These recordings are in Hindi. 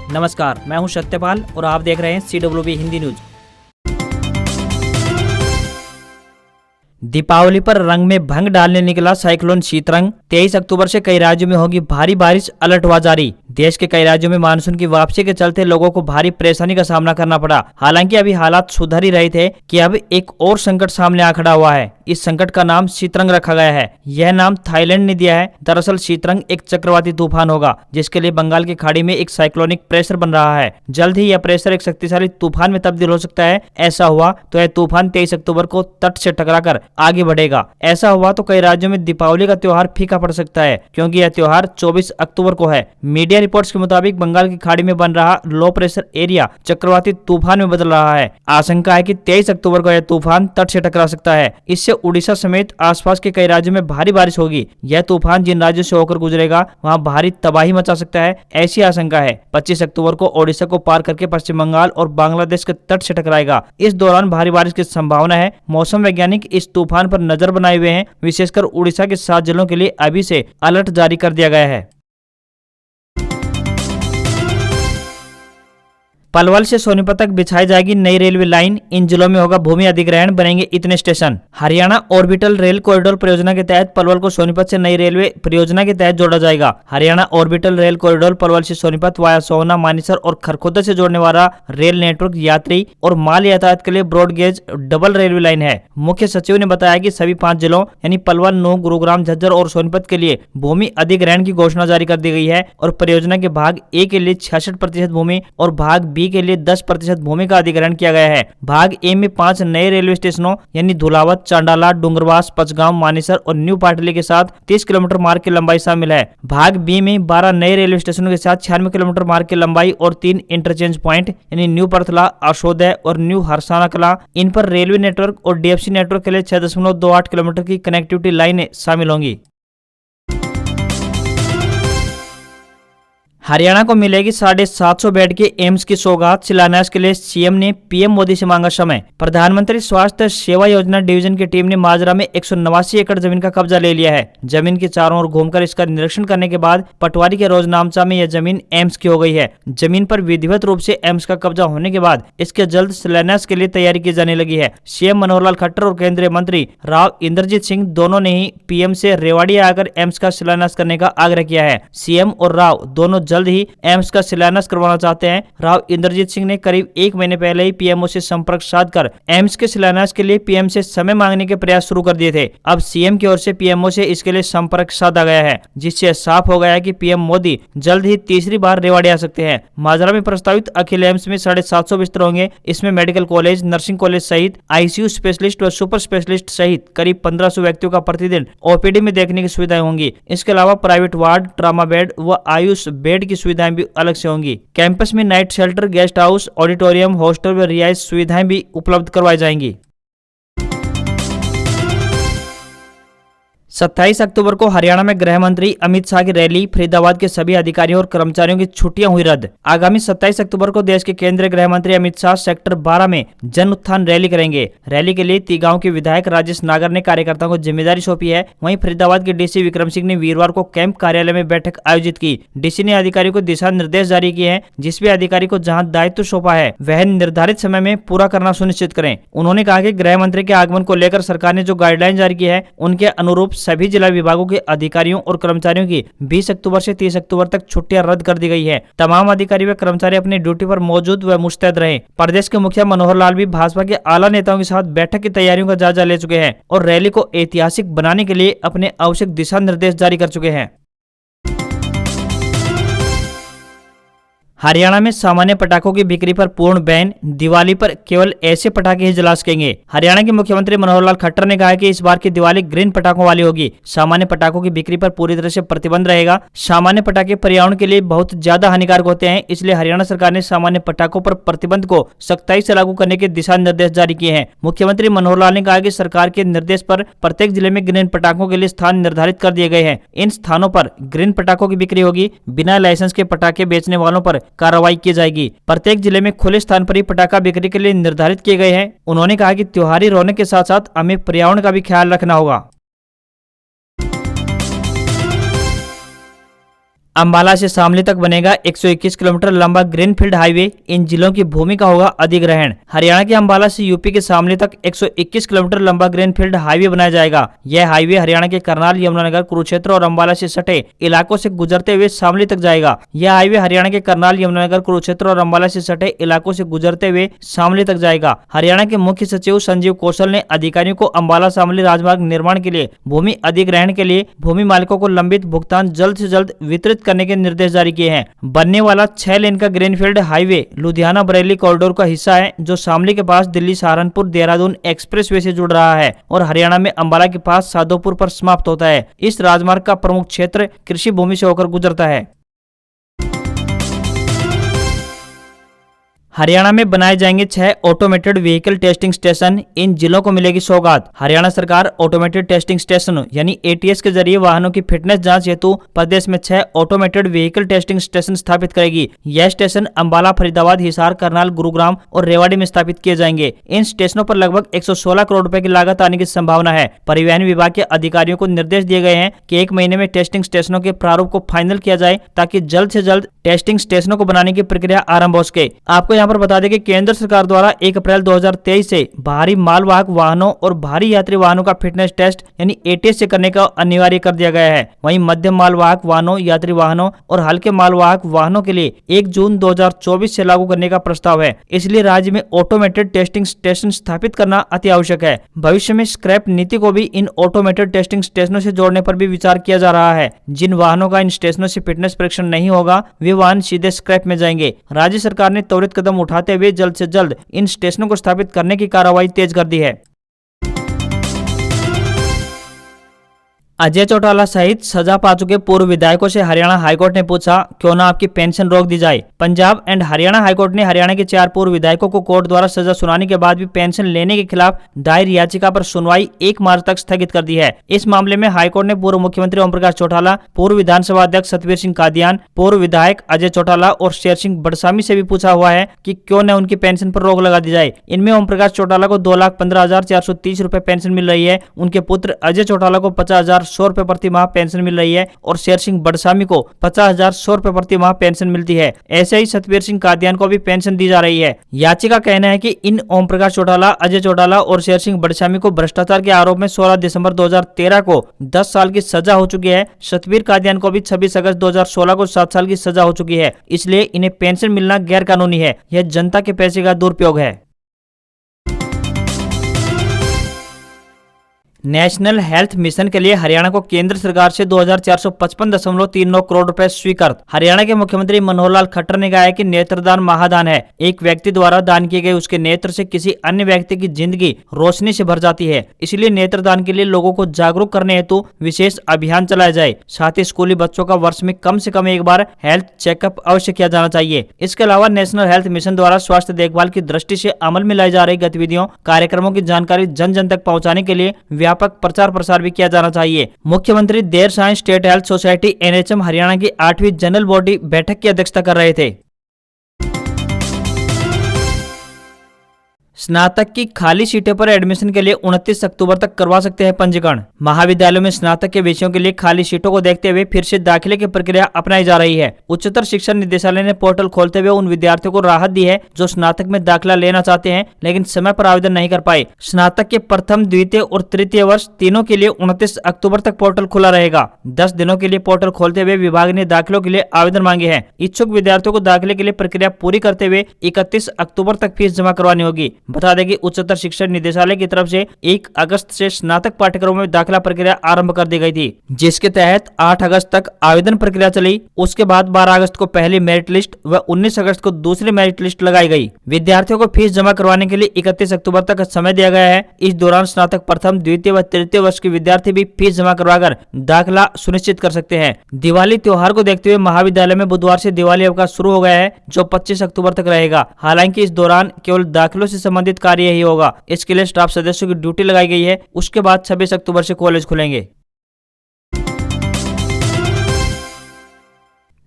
नमस्कार, मैं हूं सत्यपाल और आप देख रहे हैं CWB हिंदी न्यूज। दीपावली पर रंग में भंग डालने निकला साइक्लोन शीतरंग। 23 अक्टूबर से कई राज्यों में होगी भारी बारिश, अलर्ट हुआ जारी। देश के कई राज्यों में मानसून की वापसी के चलते लोगों को भारी परेशानी का सामना करना पड़ा। हालांकि अभी हालात सुधर ही रहे थे कि अब एक और संकट सामने आ खड़ा हुआ है। इस संकट का नाम शीतरंग रखा गया है। यह नाम थाईलैंड ने दिया है। दरअसल शीतरंग एक चक्रवाती तूफान होगा, जिसके लिए बंगाल की खाड़ी में एक साइक्लोनिक प्रेशर बन रहा है। जल्द ही यह प्रेशर एक शक्तिशाली तूफान में तब्दील हो सकता है। ऐसा हुआ तो यह तूफान 23 अक्टूबर को तट से टकराकर आगे बढ़ेगा। ऐसा हुआ तो कई राज्यों में दीपावली का त्योहार फीका पड़ सकता है, क्योंकि यह त्योहार 24 अक्टूबर को है। मीडिया रिपोर्ट्स के मुताबिक बंगाल की खाड़ी में बन रहा लो प्रेशर एरिया चक्रवाती तूफान में बदल रहा है। आशंका है कि 23 अक्टूबर को यह तूफान तट से टकरा सकता है। इससे उड़ीसा समेत आसपास के कई राज्यों में भारी बारिश होगी। यह तूफान जिन राज्यों से होकर गुजरेगा वहां भारी तबाही मचा सकता है, ऐसी आशंका है। 25 अक्टूबर को ओडिशा को पार करके पश्चिम बंगाल और बांग्लादेश के तट से टकराएगा। इस दौरान भारी बारिश की संभावना है। मौसम वैज्ञानिक इस तूफान पर नजर बनाए हुए हैं। विशेषकर उड़ीसा के 7 जिलों के लिए अभी से अलर्ट जारी कर दिया गया है। पलवल से सोनीपत तक बिछाई जाएगी नई रेलवे लाइन। इन जिलों में होगा भूमि अधिग्रहण, बनेंगे इतने station. Haryana orbital rail corridor परियोजना के तहत पलवल को सोनीपत से नई रेलवे परियोजना के तहत जोड़ा जाएगा। Haryana orbital rail corridor Palwal से सोनीपत वाया सोहना, मानेसर और खरखोदा से जोड़ने वाला रेल नेटवर्क यात्री और माल यातायात के लिए ब्रॉडगेज डबल रेलवे लाइन है। मुख्य सचिव ने बताया कि सभी 5 जिलों यानी पलवल, नूंह, गुरुग्राम, झज्जर और सोनीपत के लिए भूमि अधिग्रहण की घोषणा जारी कर दी गई है और परियोजना के भाग ए के लिए 66% भूमि और भाग बी के लिए 10% भूमि का अधिग्रहण किया गया है। भाग ए में 5 नए रेलवे स्टेशनों यानी धुलावत, चांडाला, डूंगरवास, पचगांव, मानेसर और न्यू पाटली के साथ 30 किलोमीटर मार्ग की लंबाई शामिल है। भाग बी में 12 नए रेलवे स्टेशनों के साथ 96 किलोमीटर मार्ग की लंबाई और 3 इंटरचेंज पॉइंट यानी न्यू परथला, अशोदय और न्यू हरसाना कला। इन पर रेलवे नेटवर्क और DFC नेटवर्क के लिए 6.28 किलोमीटर की कनेक्टिविटी लाइनें शामिल होंगी। हरियाणा को मिलेगी 750 बेड के एम्स की सौगात। शिलान्यास के लिए सीएम ने पीएम मोदी से मांगा समय। प्रधानमंत्री स्वास्थ्य सेवा योजना डिवीजन की टीम ने माजरा में 189 एकड़ जमीन का कब्जा ले लिया है। जमीन के चारों ओर घूमकर इसका निरीक्षण करने के बाद पटवारी के रोजनामचा में यह जमीन एम्स की हो गई है। जमीन पर विधिवत रूप से एम्स का कब्जा होने के बाद इसके जल्द शिलान्यास के लिए तैयारी की जाने लगी है। सीएम मनोहर लाल खट्टर और केंद्रीय मंत्री राव इंद्रजीत सिंह दोनों ने ही पीएम से रेवाड़ी आकर एम्स का शिलान्यास करने का आग्रह किया है। सीएम और राव दोनों जल्द ही एम्स का शिलान्यास करवाना चाहते हैं। राव इंद्रजीत सिंह ने करीब 1 महीने पहले ही पीएमओ से संपर्क साधकर एम्स के शिलान्यास के लिए पीएम से समय मांगने के प्रयास शुरू कर दिए थे। अब सीएम की ओर से पीएमओ से इसके लिए संपर्क साधा गया है, जिससे साफ हो गया है कि पीएम मोदी जल्द ही तीसरी बार रेवाड़ी आ सकते हैं। माजरा में प्रस्तावित अखिल एम्स में 750 बिस्तर होंगे। इसमें मेडिकल कॉलेज, नर्सिंग कॉलेज सहित ICU स्पेशलिस्ट व सुपर स्पेशलिस्ट सहित करीब 1500 व्यक्तियों का प्रतिदिन OPD में देखने की सुविधाएं होंगी। इसके अलावा प्राइवेट वार्ड, ट्रामा बेड व आयुष बेड की सुविधाएं भी अलग से होंगी। कैंपस में night shelter, guest house, auditorium, hostel व रिहायश सुविधाएं भी उपलब्ध करवाई जाएंगी। 27 अक्टूबर को हरियाणा में गृह मंत्री अमित शाह की रैली। फरीदाबाद के सभी अधिकारियों और कर्मचारियों की छुट्टियां हुई रद्द। आगामी 27 अक्टूबर को देश के केंद्रीय गृह मंत्री अमित शाह सेक्टर 12 में जन उत्थान रैली करेंगे। रैली के लिए तिगांव के विधायक राजेश नागर ने कार्यकर्ताओं को जिम्मेदारी सौंपी है। वहीं फरीदाबाद के DC विक्रम सिंह ने वीरवार को कैंप कार्यालय में बैठक आयोजित की। DC ने अधिकारियों को दिशा निर्देश जारी किए हैं, जिसमें अधिकारी को जहाँ दायित्व सौंपा है वह निर्धारित समय में पूरा करना सुनिश्चित करें। उन्होंने कहा कि गृह मंत्री के आगमन को लेकर सरकार ने जो गाइडलाइन जारी की है उनके अनुरूप सभी जिला विभागों के अधिकारियों और कर्मचारियों की 20 अक्टूबर से 30 अक्टूबर तक छुट्टियां रद्द कर दी गई है। तमाम अधिकारी व कर्मचारी अपनी ड्यूटी पर मौजूद व मुस्तैद रहे। प्रदेश के मुखिया मनोहर लाल भी भाजपा के आला नेताओं के साथ बैठक की तैयारियों का जायजा ले चुके हैं और रैली को ऐतिहासिक बनाने के लिए अपने आवश्यक दिशा निर्देश जारी कर चुके हैं। हरियाणा में सामान्य पटाखों की बिक्री पर पूर्ण बैन। दिवाली पर केवल ऐसे पटाखे ही जला सकेंगे। हरियाणा के मुख्यमंत्री मनोहर लाल खट्टर ने कहा है कि इस बार की दिवाली ग्रीन पटाखों वाली होगी। सामान्य पटाखों की बिक्री पर पूरी तरह से प्रतिबंध रहेगा। सामान्य पटाखे पर्यावरण के लिए बहुत ज्यादा हानिकारक होते हैं, इसलिए हरियाणा सरकार ने सामान्य पटाखों पर प्रतिबंध को सख्ताई से लागू करने के दिशा निर्देश जारी किए हैं। मुख्यमंत्री मनोहर लाल ने कहा कि सरकार के निर्देश पर प्रत्येक जिले में ग्रीन पटाखों के लिए स्थान निर्धारित कर दिए गए हैं। इन स्थानों पर ग्रीन पटाखों की बिक्री होगी। बिना लाइसेंस के पटाखे बेचने वालों पर कार्रवाई की जाएगी। प्रत्येक जिले में खुले स्थान पर ही पटाखा बिक्री के लिए निर्धारित किए गए हैं। उन्होंने कहा कि त्योहारी रौनक के साथ साथ हमें पर्यावरण का भी ख्याल रखना होगा। अंबाला से शामली तक बनेगा 121 किलोमीटर लंबा ग्रीनफील्ड हाईवे। इन जिलों की भूमि का होगा अधिग्रहण। हरियाणा के अंबाला से यूपी के शामली तक 121 किलोमीटर लंबा ग्रीनफील्ड हाईवे बनाया जाएगा। यह हाईवे हरियाणा के करनाल, यमुनानगर, कुरुक्षेत्र और अंबाला से सटे इलाकों से गुजरते हुए शामली तक जाएगा। यह हाईवे हरियाणा के करनाल, यमुनानगर, कुरुक्षेत्र और अंबाला से सटे इलाकों से गुजरते हुए शामली तक जाएगा। हरियाणा के मुख्य सचिव संजीव कौशल ने अधिकारियों को अंबाला शामली राजमार्ग निर्माण के लिए भूमि अधिग्रहण के लिए भूमि मालिकों को लंबित भुगतान जल्द से जल्द वितरित करने के निर्देश जारी किए हैं। बनने वाला 6 लेन का greenfield highway Ludhiana Bareilly corridor का हिस्सा है, जो शामली के पास दिल्ली सहारनपुर देहरादून एक्सप्रेसवे से जुड़ रहा है और हरियाणा में अंबाला के पास साधोपुर पर समाप्त होता है। इस राजमार्ग का प्रमुख क्षेत्र कृषि भूमि से होकर गुजरता है। हरियाणा में बनाए जाएंगे 6 ऑटोमेटेड व्हीकल टेस्टिंग स्टेशन। इन जिलों को मिलेगी सौगात। हरियाणा सरकार ऑटोमेटेड टेस्टिंग स्टेशन यानी एटीएस के जरिए वाहनों की फिटनेस जांच हेतु प्रदेश में 6 ऑटोमेटेड व्हीकल टेस्टिंग स्टेशन स्थापित करेगी। यह स्टेशन अंबाला, फरीदाबाद, हिसार, करनाल, गुरुग्राम और रेवाड़ी में स्थापित किए जाएंगे। इन स्टेशनों पर लगभग 116 करोड़ रुपए की लागत आने की संभावना है। परिवहन विभाग के अधिकारियों को निर्देश दिए गए हैं कि 1 महीने में टेस्टिंग स्टेशनों के प्रारूप को फाइनल किया जाए, ताकि जल्द से जल्द टेस्टिंग स्टेशनों को बनाने की प्रक्रिया आरंभ हो सके। आपको यहाँ पर बता दें कि केंद्र सरकार द्वारा 1 अप्रैल 2023 से भारी मालवाहक वाहनों और भारी यात्री वाहनों का फिटनेस टेस्ट यानी एटीएस से करने का अनिवार्य कर दिया गया है। वहीं मध्यम मालवाहक वाहनों, यात्री वाहनों और हल्के मालवाहक वाहनों के लिए 1 जून 2024 से लागू करने का प्रस्ताव है। इसलिए राज्य में ऑटोमेटेड टेस्टिंग स्टेशन स्थापित करना अति आवश्यक है। भविष्य में स्क्रैप नीति को भी इन ऑटोमेटेड टेस्टिंग स्टेशनों से जोड़ने पर भी विचार किया जा रहा है। जिन वाहनों का इन स्टेशनों से फिटनेस परीक्षण नहीं होगा, वे वाहन सीधे स्क्रैप में जाएंगे। राज्य सरकार ने त्वरित कदम उठाते हुए जल्द से जल्द इन स्टेशनों को स्थापित करने की कार्रवाई तेज कर दी है। अजय चौटाला सहित सजा पा चुके पूर्व विधायकों से हरियाणा हाईकोर्ट ने पूछा, क्यों न आपकी पेंशन रोक दी जाए। पंजाब एंड हरियाणा हाईकोर्ट ने हरियाणा के 4 पूर्व विधायकों को कोर्ट द्वारा सजा सुनाने के बाद भी पेंशन लेने के खिलाफ दायर याचिका पर सुनवाई 1 मार्च तक स्थगित कर दी है। इस मामले में हाईकोर्ट ने पूर्व मुख्यमंत्री ओम प्रकाश चौटाला, पूर्व विधानसभा अध्यक्ष सतवीर सिंह कादियान, पूर्व विधायक अजय चौटाला और शेर सिंह बड़सामी से भी पूछा हुआ है कि क्यों न उनकी पेंशन पर रोक लगा दी जाए। इनमें ओम प्रकाश चौटाला को 2,15,430 रुपए पेंशन मिल रही है। उनके पुत्र अजय चौटाला को 50,100 रुपए प्रति माह पेंशन मिल रही है और शेर सिंह बड़सामी को 50,100 रुपए प्रति माह पेंशन मिलती है। ऐसे ही सतवीर सिंह कादियान को भी पेंशन दी जा रही है। याचिका कहना है कि इन ओम प्रकाश चौटाला, अजय चौटाला और शेर सिंह बड़सामी को भ्रष्टाचार के आरोप में 16 दिसंबर 2013 को 10 साल की सजा हो चुकी है। सतवीर कादियान को भी 26 अगस्त 2016 को 7 साल की सजा हो चुकी है। इसलिए इन्हें पेंशन मिलना गैर कानूनी है। यह जनता के पैसे का दुरुपयोग है। नेशनल हेल्थ मिशन के लिए हरियाणा को केंद्र सरकार से 2,455.39 करोड़ रुपए स्वीकृत। हरियाणा के मुख्यमंत्री मनोहर लाल खट्टर ने कहा है कि नेत्रदान महादान है। एक व्यक्ति द्वारा दान किए गए उसके नेत्र से किसी अन्य व्यक्ति की जिंदगी रोशनी से भर जाती है। इसलिए नेत्रदान के लिए लोगों को जागरूक करने हेतु विशेष अभियान चलाया जाए। साथ ही स्कूली बच्चों का वर्ष में कम से कम एक बार हेल्थ चेकअप अवश्य किया जाना चाहिए। इसके अलावा नेशनल हेल्थ मिशन द्वारा स्वास्थ्य देखभाल की दृष्टि से अमल में लाई जा रही गतिविधियों, कार्यक्रमों की जानकारी जन जन तक पहुँचाने के लिए व्यापक प्रचार प्रसार भी किया जाना चाहिए। मुख्यमंत्री देर शाम state health society NHM Haryana की 8वीं जनरल बॉडी बैठक की अध्यक्षता कर रहे थे। स्नातक की खाली सीटों पर एडमिशन के लिए 29 अक्टूबर तक करवा सकते हैं पंजीकरण। महाविद्यालयों में स्नातक के विषयों के लिए खाली सीटों को देखते हुए फिर से दाखिले की प्रक्रिया अपनाई जा रही है। उच्चतर शिक्षा निदेशालय ने पोर्टल खोलते हुए उन विद्यार्थियों को राहत दी है जो स्नातक में दाखिला लेना चाहते हैं लेकिन समय पर आवेदन नहीं कर पाए। स्नातक के प्रथम, द्वितीय और तृतीय वर्ष तीनों के लिए 29 अक्टूबर तक पोर्टल खुला रहेगा। 10 दिनों के लिए पोर्टल खोलते हुए विभाग ने दाखिलों के लिए आवेदन मांगे हैं। इच्छुक विद्यार्थियों को दाखिले के लिए प्रक्रिया पूरी करते हुए 31 अक्टूबर तक फीस जमा करवानी होगी। बता दें कि उच्चतर शिक्षा निदेशालय की तरफ से 1 अगस्त से स्नातक पाठ्यक्रमों में दाखिला प्रक्रिया आरंभ कर दी गई थी, जिसके तहत 8 अगस्त तक आवेदन प्रक्रिया चली। उसके बाद 12 अगस्त को पहली मेरिट लिस्ट व 19 अगस्त को दूसरी मेरिट लिस्ट लगाई गई। विद्यार्थियों को फीस जमा करवाने के लिए 31 अक्टूबर तक समय दिया गया है। इस दौरान स्नातक प्रथम, द्वितीय व तृतीय वर्ष के विद्यार्थी भी फीस जमा करवाकर दाखिला सुनिश्चित कर सकते हैं। दिवाली त्योहार को देखते हुए महाविद्यालय में बुधवार से दिवाली अवकाश शुरू हो गया है, जो 25 अक्टूबर तक रहेगा। हालांकि इस दौरान केवल दाखिलों से संबंधित कार्य ही होगा। इसके लिए स्टाफ सदस्यों की ड्यूटी लगाई गई है। उसके बाद 26 अक्टूबर से कॉलेज खुलेंगे।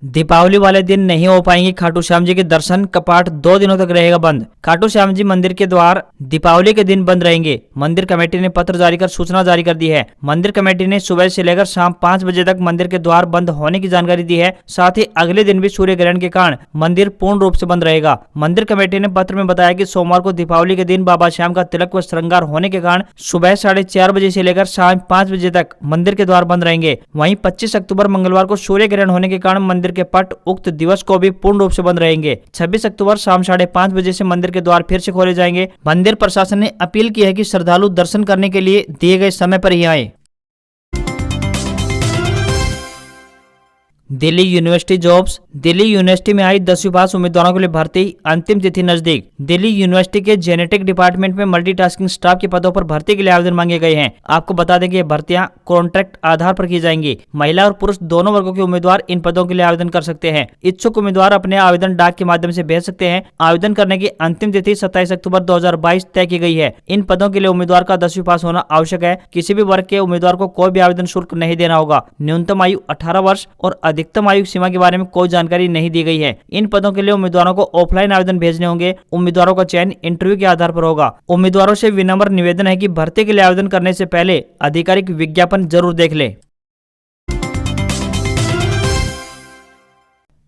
दीपावली वाले दिन नहीं हो पाएंगे खाटू श्याम जी के दर्शन, कपाट 2 दिनों तक रहेगा बंद। खाटू श्याम जी मंदिर के द्वार दीपावली के दिन बंद रहेंगे। मंदिर कमेटी ने पत्र जारी कर सूचना जारी कर दी है। मंदिर कमेटी ने सुबह से लेकर शाम 5 बजे तक मंदिर के द्वार बंद होने की जानकारी दी है। साथ ही अगले दिन भी सूर्य ग्रहण के कारण मंदिर पूर्ण रूप से बंद रहेगा। मंदिर कमेटी ने पत्र में बताया कि सोमवार को दीपावली के दिन बाबा श्याम का तिलक व श्रृंगार होने के कारण सुबह 4:30 बजे से लेकर शाम 5 बजे तक मंदिर के द्वार बंद रहेंगे। वहीं 25 अक्टूबर मंगलवार को सूर्य ग्रहण होने के कारण मंदिर के पट उक्त दिवस को भी पूर्ण रूप से बंद रहेंगे। 26 अक्टूबर शाम 5:30 बजे से मंदिर के द्वार फिर से खोले जाएंगे। मंदिर प्रशासन ने अपील की है कि श्रद्धालु दर्शन करने के लिए दिए गए समय पर ही आए। Delhi university jobs. Delhi university में आई 10वीं पास उम्मीदवारों के लिए भर्ती, अंतिम तिथि नजदीक। दिल्ली यूनिवर्सिटी के जेनेटिक डिपार्टमेंट में मल्टीटास्किंग स्टाफ के पदों पर भर्ती के लिए आवेदन मांगे गए हैं। आपको बता दें कि ये भर्तियां कॉन्ट्रैक्ट आधार पर की जाएंगी। महिला और पुरुष दोनों वर्गों के उम्मीदवार इन पदों के लिए आवेदन कर सकते हैं। इच्छुक उम्मीदवार अपने आवेदन डाक के माध्यम से भेज सकते हैं। आवेदन करने की अंतिम तिथि 27 अक्टूबर 2022 तय की गई है। इन पदों के लिए उम्मीदवार का 10वीं पास होना आवश्यक है। किसी भी वर्ग के उम्मीदवार को कोई भी आवेदन शुल्क नहीं देना होगा। न्यूनतम आयु 18 वर्ष और अधिकतम आयु सीमा के बारे में कोई जानकारी नहीं दी गई है। इन पदों के लिए उम्मीदवारों को ऑफलाइन आवेदन भेजने होंगे। उम्मीदवारों का चयन इंटरव्यू के आधार पर होगा। उम्मीदवारों से विनम्र निवेदन है कि भर्ती के लिए आवेदन करने से पहले आधिकारिक विज्ञापन जरूर देख लें।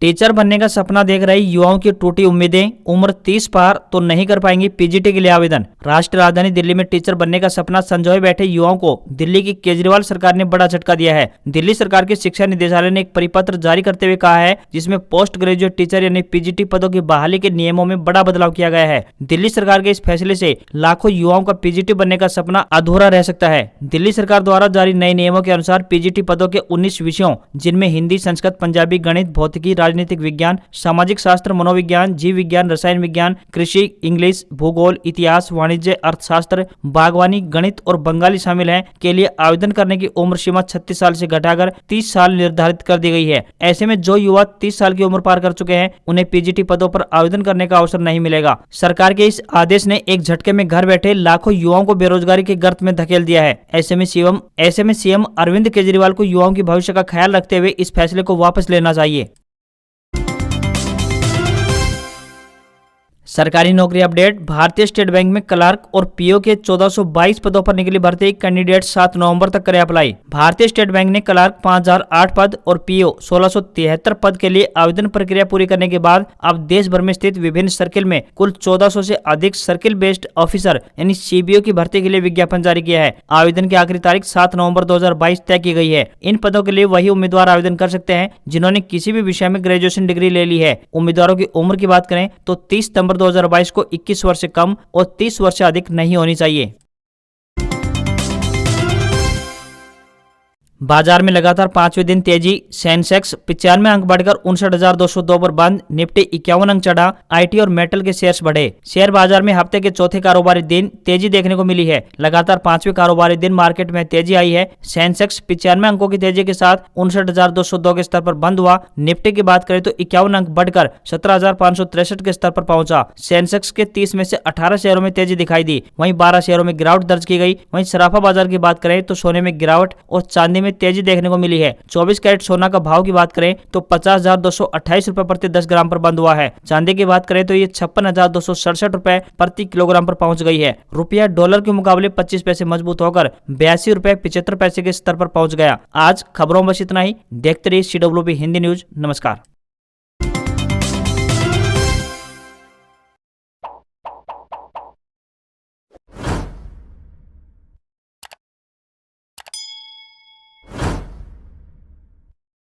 टीचर बनने का सपना देख रहे युवाओं की टूटी उम्मीदें, उम्र 30 पार तो नहीं कर पाएंगे पीजीटी के लिए आवेदन। राष्ट्रीय राजधानी दिल्ली में टीचर बनने का सपना संजोए बैठे युवाओं को दिल्ली की केजरीवाल सरकार ने बड़ा झटका दिया है। दिल्ली सरकार के शिक्षा निदेशालय ने एक परिपत्र जारी करते हुए कहा है, जिसमें पोस्ट ग्रेजुएट टीचर यानी पीजीटी पदों की बहाली के नियमों में बड़ा बदलाव किया गया है। दिल्ली सरकार के इस फैसले से लाखों युवाओं का पीजीटी बनने का सपना अधूरा रह सकता है। दिल्ली सरकार द्वारा जारी नए नियमों के अनुसार पीजीटी पदों के 19 विषयों, जिनमें हिंदी, संस्कृत, पंजाबी, गणित, भौतिकी, राजनीतिक विज्ञान, सामाजिक शास्त्र, मनोविज्ञान, जीव विज्ञान, रसायन विज्ञान, कृषि, इंग्लिश, भूगोल, इतिहास, वाणिज्य, अर्थशास्त्र, बागवानी, गणित और बंगाली शामिल हैं, के लिए आवेदन करने की उम्र सीमा 36 साल से घटाकर 30 साल निर्धारित कर दी गई है। ऐसे में जो युवा 30 साल की उम्र पार कर चुके हैं, उन्हें पीजीटी पदों पर आवेदन करने का अवसर नहीं मिलेगा। सरकार के इस आदेश ने एक झटके में घर बैठे लाखों युवाओं को बेरोजगारी के गर्त में धकेल दिया है। ऐसे में सीएम अरविंद केजरीवाल को युवाओं के भविष्य का ख्याल रखते हुए इस फैसले को वापस लेना चाहिए। सरकारी नौकरी अपडेट। भारतीय स्टेट बैंक में क्लर्क और पीओ के 1422 पदों पर निकली भर्ती। कैंडिडेट 7 नवंबर तक करें अप्लाई। भारतीय स्टेट बैंक ने क्लर्क 5008 पद और पीओ 1673 पद के लिए आवेदन प्रक्रिया पूरी करने के बाद अब देश भर में स्थित विभिन्न सर्किल में कुल 1400 से अधिक सर्किल बेस्ड ऑफिसर यानी सीबीओ की भर्ती के लिए विज्ञापन जारी किया है। आवेदन की आखिरी तारीख 7 नवंबर 2022 तय की गई है। इन पदों के लिए वही उम्मीदवार आवेदन कर सकते हैं जिन्होंने किसी भी विषय में ग्रेजुएशन डिग्री ले ली है। उम्मीदवारों की उम्र की बात करें तो 30 सितंबर 2022 को 21 वर्ष से कम और 30 वर्ष से अधिक नहीं होनी चाहिए। बाजार में लगातार 5वें दिन तेजी। सेंसेक्स 95 अंक बढ़कर 59,202 पर बंद। निफ्टी 51 अंक चढ़ा। आईटी और मेटल के शेयर्स बढ़े। शेयर बाजार में हफ्ते के चौथे कारोबारी दिन तेजी देखने को मिली है। लगातार 5वें कारोबारी दिन मार्केट में तेजी आई है। सेंसेक्स 95 अंकों की तेजी के साथ 59,202 के स्तर पर बंद हुआ। निफ्टी की बात करें तो 51 अंक बढ़कर 17,563 के स्तर पर पहुंचा। सेंसेक्स के 30 में से 18 शेयरों में तेजी दिखाई दी। वहीं 12 शेयरों में गिरावट दर्ज की गई। वहीं सराफा बाजार की बात करें तो सोने में गिरावट और चांदी में तेजी देखने को मिली है। 24 कैरेट सोना का भाव की बात करें तो 50,228 रुपए प्रति 10 ग्राम पर बंद हुआ है। चांदी की बात करें तो ये 56,267 रुपए प्रति किलोग्राम पर पहुंच गई है। रुपया डॉलर के मुकाबले 25 पैसे मजबूत होकर 82 रुपए 75 पैसे के स्तर पर पहुंच गया। आज खबरों में बस इतना ही। देखते रहिए CWB हिंदी न्यूज। नमस्कार।